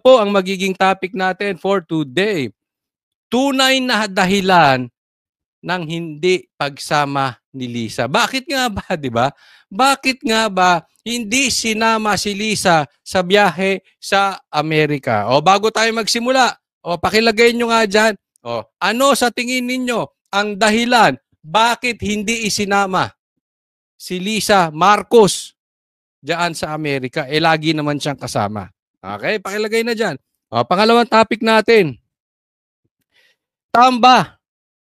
po ang magiging topic natin for today. Tunay na dahilan ng hindi pagsama ni Lisa. Bakit nga ba, di ba? Bakit nga ba hindi sinama si Lisa sa biyahe sa Amerika? O bago tayo magsimula, pakilagay nyo nga dyan. Ano sa tingin ninyo ang dahilan bakit hindi isinama si Lisa Marcos diyan sa Amerika? Lagi naman siyang kasama. Okay, pakilagay na dyan. Pangalawang topic natin. Tamba,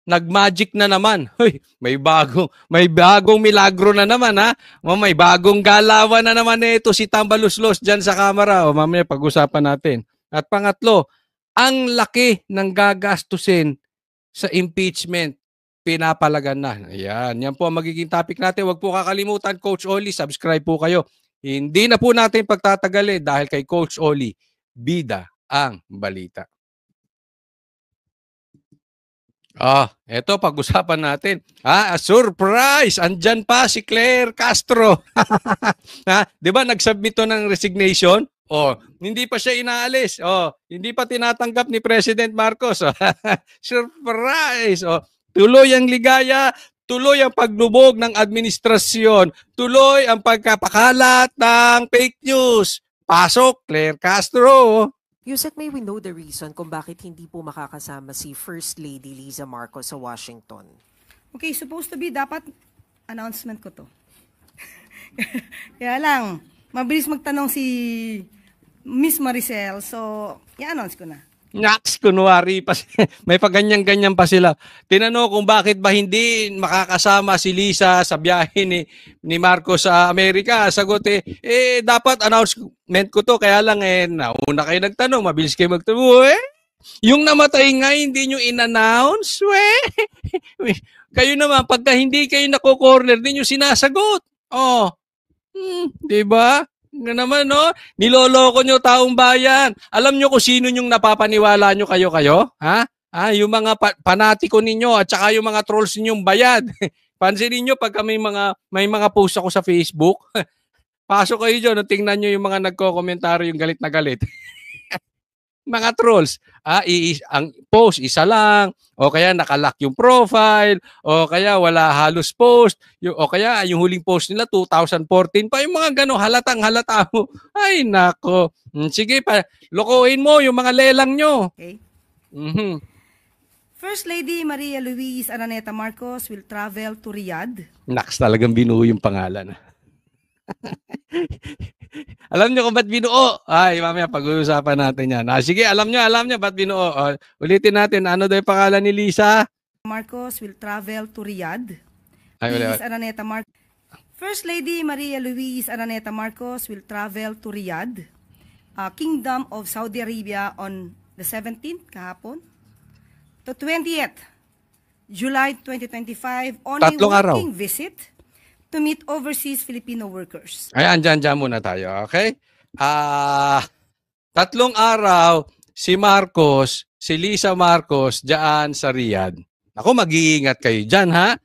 nag-magic na naman. Hoy, may bagong milagro na naman ha. May bagong galawan na naman ito si Tamba Luslos diyan sa kamera. Mamaya pag-usapan natin. At pangatlo, ang laki ng gagastusin sa impeachment. Pinapalagan na. Ayan, yan po ang magiging topic natin. Huwag po kakalimutan, Coach Oli, subscribe po kayo. Hindi na po natin pagtatagalin dahil kay Coach Oli, bida ang balita. Eto pag-usapan natin. Surprise! Andyan pa si Claire Castro. 'Di ba nagsubmit to ng resignation? Hindi pa siya inaalis. Hindi pa tinatanggap ni President Marcos. Surprise! Tuloy ang ligaya, tuloy ang paglubog ng administrasyon, tuloy ang pagkapakalat ng fake news. Pasok, Claire Castro. Yusek, may we know the reason kung bakit hindi po makakasama si First Lady Liza Marcos sa Washington? Okay, supposed to be dapat announcement ko to. Kaya lang, mabilis magtanong si Miss Maricel, so i-announce ko na. Naks, kunwari pa. May paganyan-ganyan pa sila. Tinanong kung bakit ba hindi makakasama si Lisa sa biyahe ni Marcos sa Amerika. Sagot dapat announcement ko to. Kaya lang nauna kayo nagtanong, mabilis kayo magtanong. Yung namatay nga, hindi nyo in-announce. Kayo naman, pagka hindi kayo nako-corner, hindi nyo sinasagot. Diba? Na naman, no? Niloloko nyo taong bayan. Alam nyo kung sino yung napapaniwala nyo kayo? Ha? Yung mga panatiko ninyo at saka yung mga trolls ninyong bayad. Pansinin nyo pagka may mga post ako sa Facebook, pasok kayo dyan, tingnan nyo yung mga nagko-komentaryo yung galit na galit. Mga trolls, ang post isa lang, o kaya nakalock yung profile, o kaya wala halos post, o kaya yung huling post nila 2014 pa, yung mga gano'ng halata mo. Ay nako, sige pa, lokohin mo yung mga lelang nyo. Okay. First Lady Maria Luisa Araneta Marcos will travel to Riyadh. Naks, talagang binuo yung pangalan. Alam nyo kung ba't binuo? Ay, mamaya pag-uusapan natin yan. Sige, alam nyo ba't binuo. Ulitin natin, ano daw yung pangalan ni Lisa? Marcos will travel to Riyadh. Araneta Marcos. First Lady Maria Luisa Araneta Marcos will travel to Riyadh, Kingdom of Saudi Arabia on the 17th, kahapon, to 20th July 2025 on a working visit to meet overseas Filipino workers. Ayan, dyan muna tayo, okay? 3 araw si Lisa Marcos dyan sa Riyadh. Ako, mag-iingat kayo dyan, ha?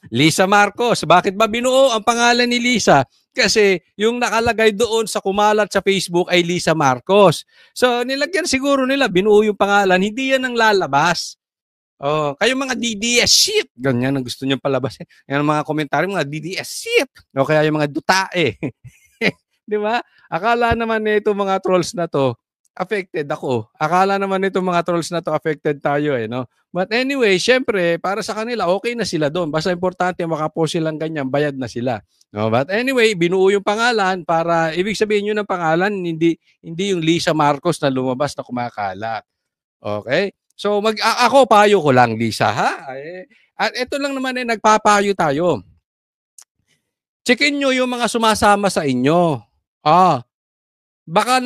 Lisa Marcos, bakit ba binuo ang pangalan ni Lisa? Kasi yung nakalagay doon sa kumalat sa Facebook ay Lisa Marcos. So, nilagyan siguro nila, binuo yung pangalan, hindi yan ang lalabas. Kayo mga DDS shit. Ganyan ang gusto nyo palabas. Yan ang mga komentaryo, mga DDS shit. O kaya yung mga dutae. Di ba? Akala naman nito mga trolls na to, affected ako. Akala naman nito mga trolls na to, affected tayo no? But anyway, syempre, para sa kanila, okay na sila doon. Basta importante, makapost silang ganyan, bayad na sila. No? But anyway, binuo yung pangalan para, ibig sabihin nyo ng pangalan, hindi yung Lisa Marcos na lumabas na kumakalat. Okay? So, ako, payo ko lang, Lisa, ha? At ito lang naman nagpapayo tayo. Checkin nyo yung mga sumasama sa inyo. Baka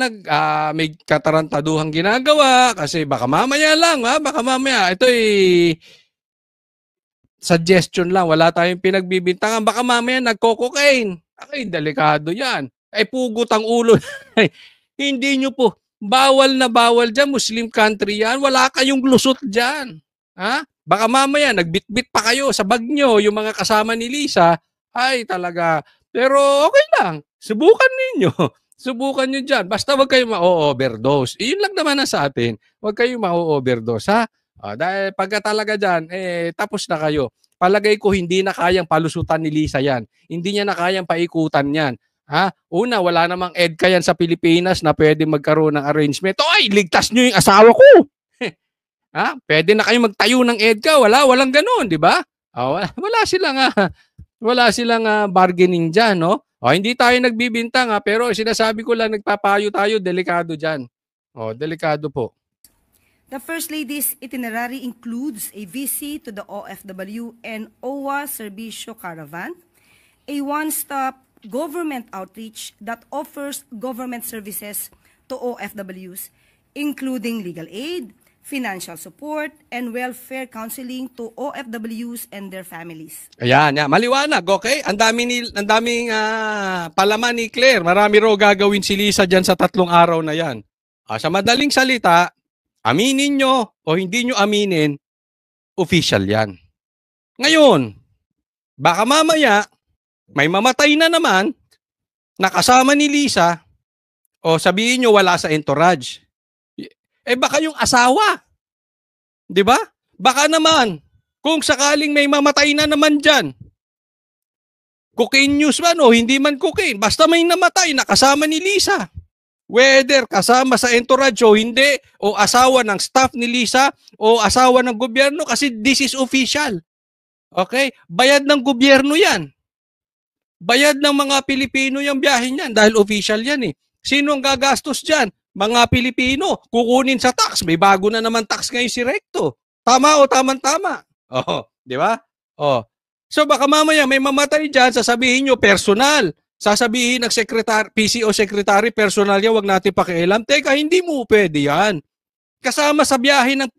may katarantaduhang ginagawa kasi baka mamaya lang, ha? Baka mamaya. Ito suggestion lang. Wala tayong pinagbibintangan. Baka mamaya nagko-cocaine. Ay, delikado yan. Pugot ang ulo. Hindi nyo po. Bawal na bawal dyan, Muslim country yan. Wala kayong lusot dyan. Ha? Baka mamaya, nagbitbit pa kayo sa bag nyo, yung mga kasama ni Lisa. Ay, talaga. Pero okay lang. Subukan ninyo. Subukan nyo dyan. Basta wag kayong ma-overdose. Iyon lang naman na sa atin. Wag kayong ma-overdose, ha? Dahil pagka talaga dyan, tapos na kayo. Palagay ko hindi na kayang palusutan ni Lisa yan. Hindi niya na kayang paikutan yan. Ha? Una, wala namang EDCA yan sa Pilipinas na pwede magkaroon ng arrangement. Oy, ligtas nyo yung asawa ko! Ha? Pwede na kayo magtayo ng EDCA. Walang ganun, di ba? Wala silang bargaining dyan, no? Hindi tayo nagbibintang, pero sinasabi ko lang, nagpapayo tayo, delikado dyan. Delikado po. The First Lady's itinerary includes a visit to the OFW and OWA Servicio Caravan, a one-stop government outreach that offers government services to OFWs, including legal aid, financial support, and welfare counseling to OFWs and their families. Ayan, maliwanag, okay? Ang daming palaman ni Claire. Marami raw gagawin si Lisa dyan sa 3 araw na yan. Sa madaling salita, aminin nyo o hindi nyo aminin, official yan. Ngayon, baka mamaya, may mamatay na naman, nakasama ni Lisa, o sabihin nyo wala sa entourage. Baka yung asawa. Di ba? Baka naman, kung sakaling may mamatay na naman dyan, cocaine news man o hindi man cocaine, basta may namatay, nakasama ni Lisa. Whether kasama sa entourage o hindi, o asawa ng staff ni Lisa, o asawa ng gobyerno, kasi this is official. Okay? Bayad ng gobyerno yan. Bayad ng mga Pilipino yung biyahe niyan dahil official yan eh. Sino ang gagastos dyan? Mga Pilipino, kukunin sa tax. May bago na naman tax ngayon si Recto. Tama o tama-tama? Di ba? So baka mamaya may mamatay dyan, sasabihin nyo personal. Sasabihin ng PCO secretary, personal yan, wag natin pakialam. Teka, hindi mo pwede yan. Kasama sa biyahe ng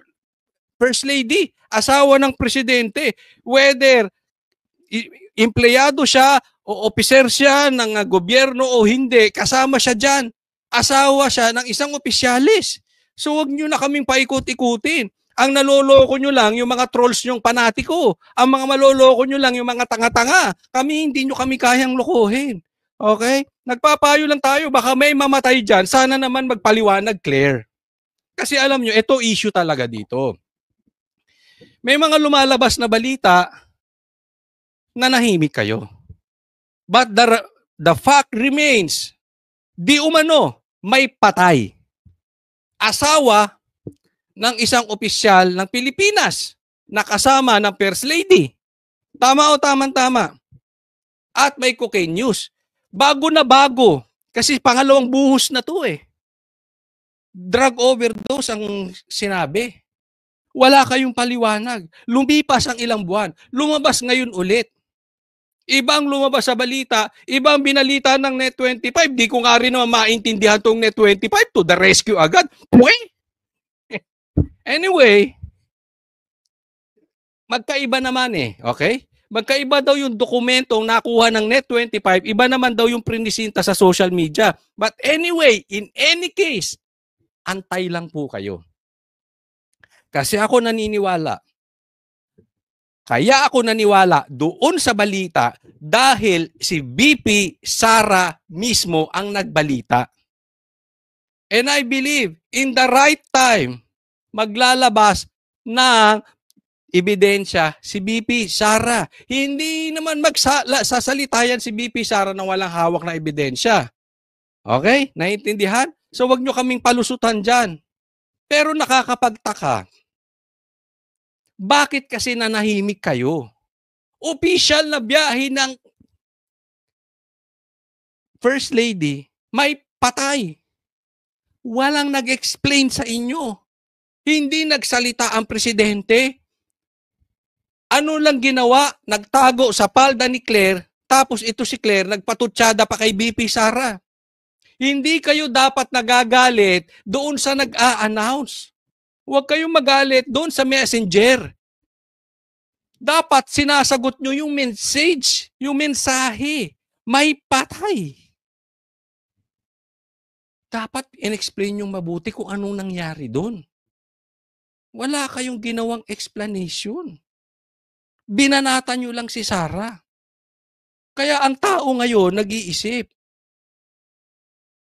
First Lady, asawa ng presidente, whether empleyado siya o officer siya ng gobyerno o hindi, kasama siya dyan. Asawa siya ng isang opisyalis. So wag nyo na kaming paikot-ikutin. Ang naloloko nyo lang yung mga trolls nyong panatiko. Ang mga maloloko nyo lang yung mga tanga-tanga. Hindi nyo kami kayang lokohin. Okay? Nagpapayo lang tayo. Baka may mamatay dyan. Sana naman magpaliwanag, Claire. Kasi alam nyo, ito issue talaga dito. May mga lumalabas na balita na nahimik kayo. But the fact remains, di umano, may patay. Asawa ng isang opisyal ng Pilipinas na kasama ng First Lady. Tama o tama-tama. At may cocaine news. Bago na bago. Kasi pangalawang buhos na to eh. Drug overdose ang sinabi. Wala kayong paliwanag. Lumipas ang ilang buwan. Lumabas ngayon ulit. Ibang lumabas sa balita, ibang binalita ng Net25. Di ko nga rin naman maintindihan tong Net25 to the rescue agad. Anyway, magkaiba naman eh. Okay? Magkaiba daw yung dokumentong nakuha ng Net25, iba naman daw yung prinisinta sa social media. But anyway, in any case, antay lang po kayo. Kasi ako naniniwala, kaya ako naniwala doon sa balita dahil si VP Sara mismo ang nagbalita. And I believe in the right time, maglalabas ng ebidensya si VP Sara. Hindi naman magsasalita yan si VP Sara na walang hawak na ebidensya. Okay? Naiintindihan? So wag nyo kaming palusutan dyan. Pero nakakapagtaka. Bakit kasi nanahimik kayo? Official na biyahe ng First Lady, may patay. Walang nag-explain sa inyo. Hindi nagsalita ang presidente. Ano lang ginawa? Nagtago sa palda ni Claire, tapos ito si Claire, nagpatutsada pa kay VP Sara. Hindi kayo dapat nagagalit doon sa nag-a-announce. Huwag kayong magalit doon sa messenger. Dapat sinasagot nyo yung message, yung mensahe. May patay. Dapat in-explain yung mabuti kung anong nangyari doon. Wala kayong ginawang explanation. Binanata nyo lang si Sara. Kaya ang tao ngayon nag-iisip.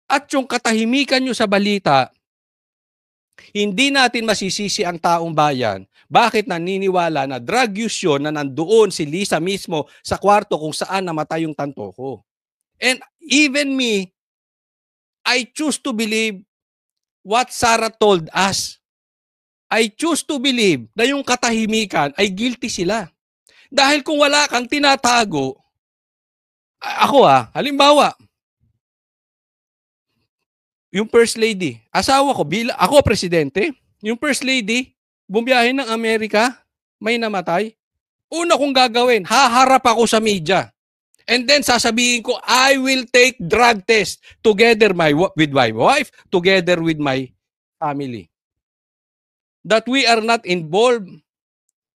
At yung katahimikan nyo sa balita, hindi natin masisisi ang taong bayan. Bakit naniniwala na drug use yun na nandoon si Lisa mismo sa kwarto kung saan namatay yung tanto ko? And even me, I choose to believe what Sarah told us. I choose to believe na yung katahimikan ay guilty sila. Dahil kung wala kang tinatago, ako halimbawa, yung First Lady, asawa ko, ako presidente, yung First Lady, bumiyahe ng Amerika, may namatay. Una kong gagawin, haharap ako sa media. And then sasabihin ko, I will take drug test together with my wife, together with my family. That we are not involved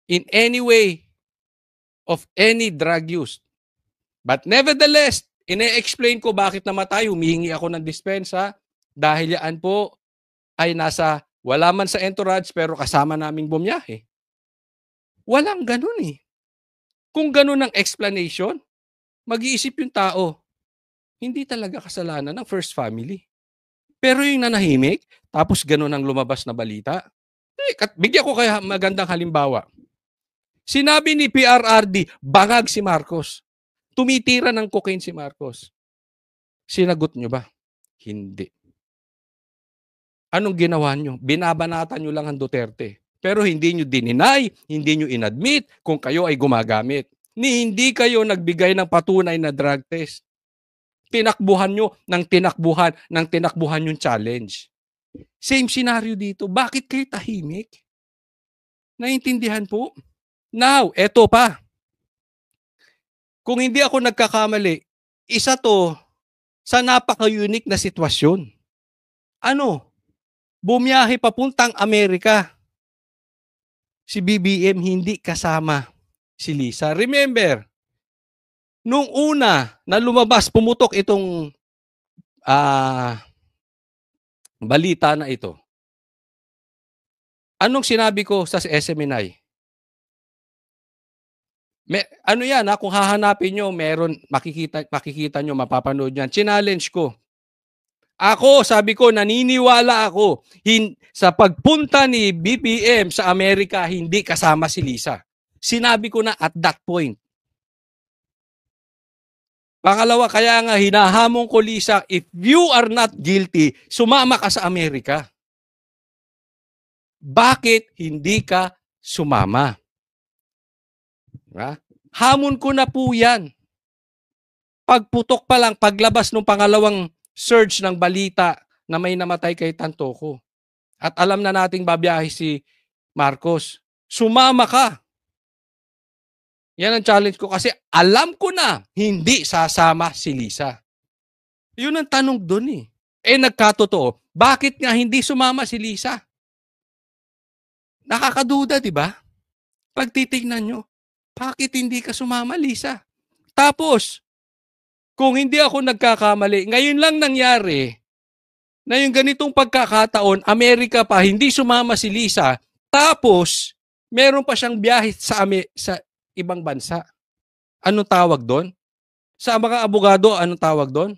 in any way of any drug use. But nevertheless, ine-explain ko bakit namatay, humihingi ako ng dispensa dahil yan po ay wala man sa entourage pero kasama naming bumiyahe. Walang ganun eh. Kung ganun ang explanation, mag-iisip yung tao, hindi talaga kasalanan ng first family. Pero yung nanahimik, tapos ganun ang lumabas na balita, bigyan ko kaya magandang halimbawa. Sinabi ni PRRD, bangag si Marcos. Tumitira ng cocaine si Marcos. Sinagot nyo ba? Hindi. Anong ginawa nyo? Binabanatan nyo lang ang Duterte. Pero hindi nyo dininay, hindi nyo inadmit kung kayo ay gumagamit. Hindi kayo nagbigay ng patunay na drug test. Tinakbuhan nyo ng tinakbuhan yung challenge. Same scenario dito. Bakit kayo tahimik? Naintindihan po? Now, eto pa. Kung hindi ako nagkakamali, isa to sa napaka-unique na sitwasyon. Bumiyahe papuntang Amerika. Si BBM hindi kasama si Lisa. Remember, nung una na lumabas, pumutok itong balita na ito. Anong sinabi ko sa SMNI? Kung hahanapin nyo, makikita nyo, mapapanood yan. Challenge ko. Sabi ko, naniniwala ako sa pagpunta ni BBM sa Amerika, hindi kasama si Lisa. Sinabi ko na at that point. Pangalawa, kaya nga hinahamon ko, Lisa, if you are not guilty, sumama ka sa Amerika. Bakit hindi ka sumama? Hamon ko na po yan. Pagputok pa lang, paglabas ng pangalawang surge ng balita na may namatay kay Tanto ko. At alam na nating babiyahe si Marcos. Sumama ka. Yan ang challenge ko kasi alam ko na hindi sasama si Lisa. Yun ang tanong doon eh. Nagkatotoo, bakit nga hindi sumama si Lisa? Nakakaduda, di ba? Pag titignan nyo, bakit hindi ka sumama, Lisa? Tapos, kung hindi ako nagkakamali, ngayon lang nangyari na yung ganitong pagkakataon, Amerika pa, hindi sumama si Lisa, tapos, meron pa siyang biyahe sa ibang bansa. Anong tawag doon? Sa mga abogado, anong tawag doon?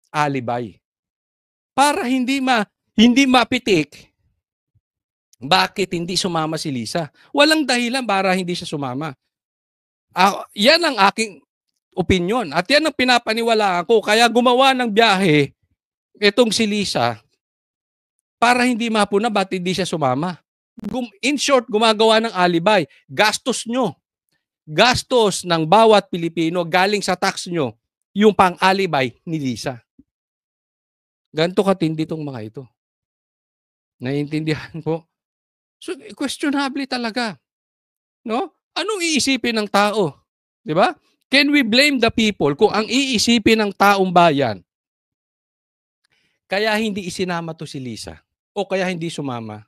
Alibi. Para hindi mapitik, bakit hindi sumama si Lisa? Walang dahilan para hindi siya sumama. Yan ang aking opinion. At yan ang pinapaniwalaan ko. Kaya gumawa ng biyahe itong si Lisa para hindi mapuna ba't hindi siya sumama. In short, gumagawa ng alibi. Gastos nyo. Gastos ng bawat Pilipino galing sa tax nyo yung pang-alibay ni Lisa. Ganito katindi itong mga ito. Naiintindihan po? So, questionable talaga. No? Anong iisipin ng tao? Di ba? Can we blame the people kung ang iisipin ng taong bayan kaya hindi isinama to si Lisa o kaya hindi sumama?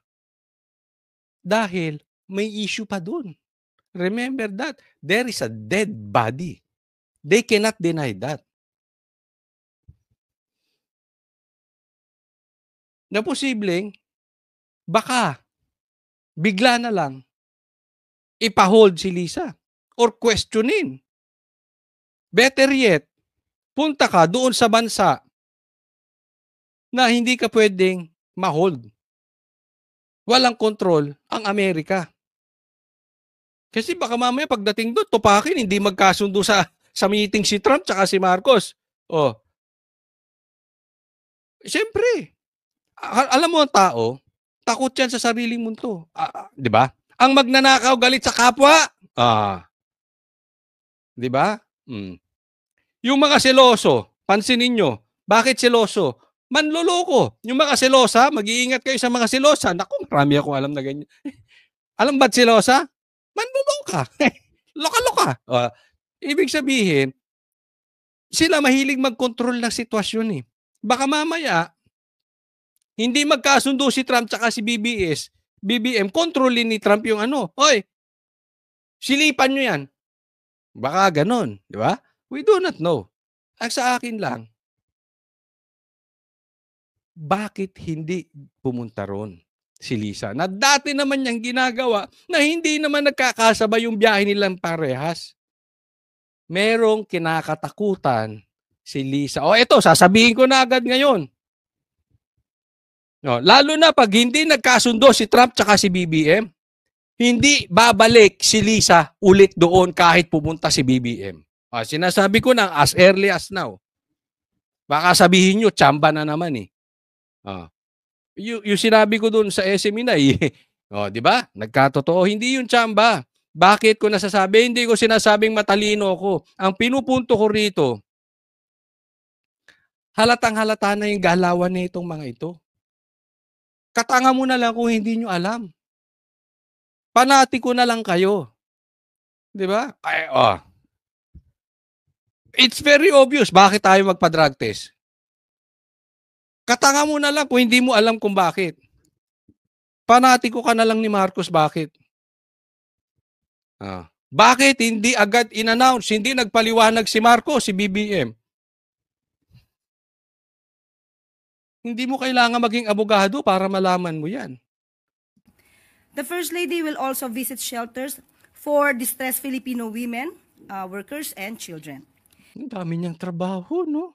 Dahil may issue pa dun. Remember that. There is a dead body. They cannot deny that. Na posibleng, baka, bigla na lang, ipahold si Lisa or questionin. Better yet, punta ka doon sa bansa na hindi ka pwedeng ma-hold. Walang control ang Amerika. Kasi baka mamaya pagdating doon, tupakin, hindi magkasundo sa meeting si Trump tsaka si Marcos. Oh. Siyempre, alam mo ang tao, takot yan sa sariling mundo. Di ba? Ang magnanakaw galit sa kapwa. Di ba? Yung mga seloso, pansinin nyo, bakit seloso? Manloloko. Yung mga selosa, mag-iingat kayo sa mga selosa. Naku, marami akong alam na ganyan. Alam ba't selosa? Manloloka. Loka-loka. Ibig sabihin, sila mahilig mag-control ng sitwasyon eh. Baka mamaya, hindi magkasundo si Trump tsaka si BBM, kontrolin ni Trump yung ano. Hoy, silipan nyo yan. Baka ganon. Di ba? We do not know. Ang sa akin lang, bakit hindi pumunta ron si Lisa? Na dati naman niyang ginagawa na hindi naman nagkakasabay yung biyahe nilang parehas. Merong kinakatakutan si Lisa. Eto, sasabihin ko na agad ngayon. Lalo na pag hindi nagkasundo si Trump tsaka si BBM, hindi babalik si Lisa ulit doon kahit pumunta si BBM. Sinasabi ko na as early as now. Baka sabihin nyo, tsamba na naman eh. Yung sinabi ko doon sa SMNI, di ba? Nagkatotoo, hindi yung tsamba. Bakit ko nasasabi? Hindi ko sinasabing matalino ko. Ang pinupunto ko rito, halatang-halata na yung galawan na itong mga ito. Katanga mo na lang kung hindi nyo alam. Panatiko na lang kayo. Di ba? It's very obvious bakit tayo magpa-drug test. Katanga mo na lang kung hindi mo alam kung bakit. Panatiko ka na lang ni Marcos, bakit? Bakit hindi agad in-announce, hindi nagpaliwanag si Marcos, si BBM? Hindi mo kailangan maging abogado para malaman mo yan. The First Lady will also visit shelters for distressed Filipino women, workers, and children. Ang dami niyang trabaho, no?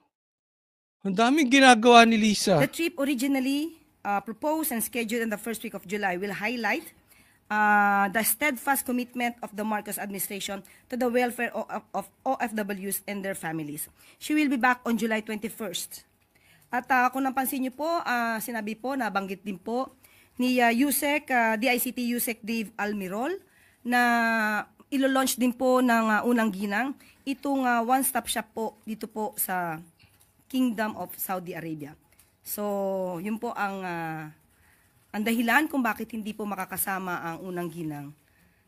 Ang daming ginagawa ni Lisa. The trip originally proposed and scheduled in the first week of July will highlight the steadfast commitment of the Marcos administration to the welfare of OFWs and their families. She will be back on July 21st. At kung napansin niyo po, sinabi po, nabanggit din po ni DICT Yusek Dave Almirol na ilo-launch din po ng unang ginang itong one-stop shop po dito po sa Kingdom of Saudi Arabia. So, yun po ang dahilan kung bakit hindi po makakasama ang unang ginang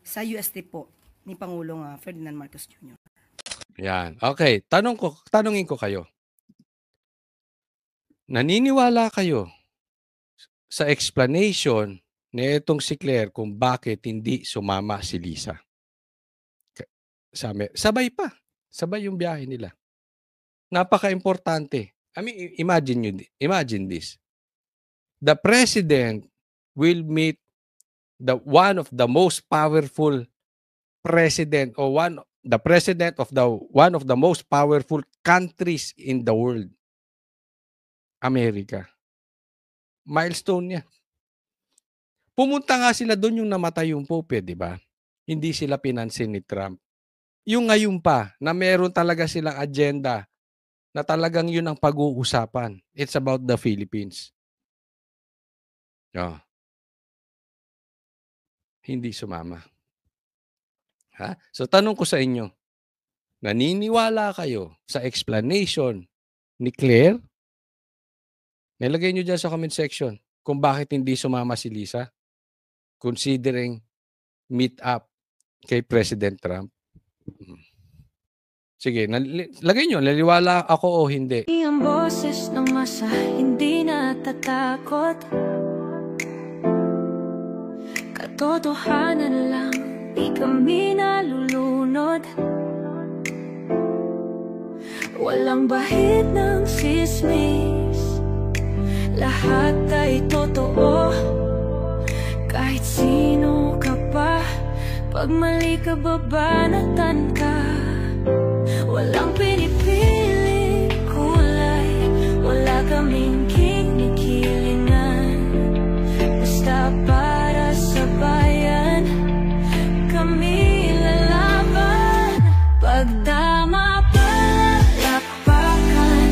sa UST po ni Pangulong Ferdinand Marcos Jr. Yan. Okay, tanungin ko kayo. Naniniwala kayo sa explanation ni itong si Claire kung bakit hindi sumama si Lisa? Sabay pa. Sabay yung biyahe nila. Napaka-importante. I mean, imagine this. The president will meet one of the most powerful president or the president of one of the most powerful countries in the world. Amerika. Milestone niya. Pumunta nga sila doon yung namatay yung Pope, di ba? Hindi sila pinansin ni Trump. Yung ngayon pa, na meron talaga silang agenda na talagang yun ang pag-uusapan. It's about the Philippines. Hindi sumama. So tanong ko sa inyo, naniniwala kayo sa explanation ni Claire? Nilagay nyo dyan sa comment section kung bakit hindi sumama si Lisa considering meet up kay President Trump. Sige, lagay nyo, naliwala ako o hindi. Ang boses ng masa, hindi natatakot. Katotohanan lang, di kami nalulunod. Walang bahid ng sismis, lahat ay totoo. Kahit sino ka pa, pag mali ka babanatan ka. Walang pinipili kulay, wala kaming king ni para sa bayan, kami lalaban. Pag tama palakpakan,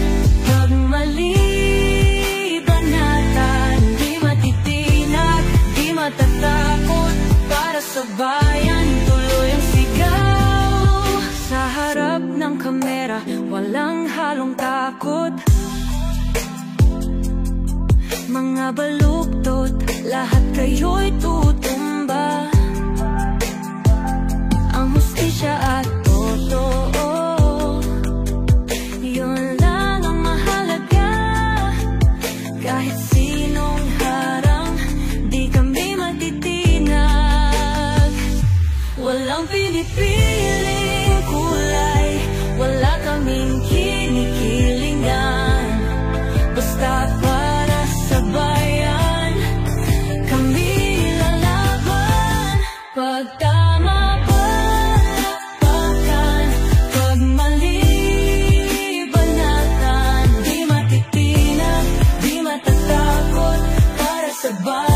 pag mali banatan, di matitinag, di matatakot, para sa bayan tuloy ang sigaw. Sa harap ng kamera, walang halong takot. Mga baluktot, lahat kayo'y tutumba. Ang hustisya at totoo, yun lang ang mahalaga. Kahit sinong harang, di kami matitinag. Walang pinipiling kulay, wala kaming kinikilingan. Basta para sa bayan, kami lalaban. Pag tama palakpakan, pag mali banatan, di matitinag, di matatakot, para sa bayan.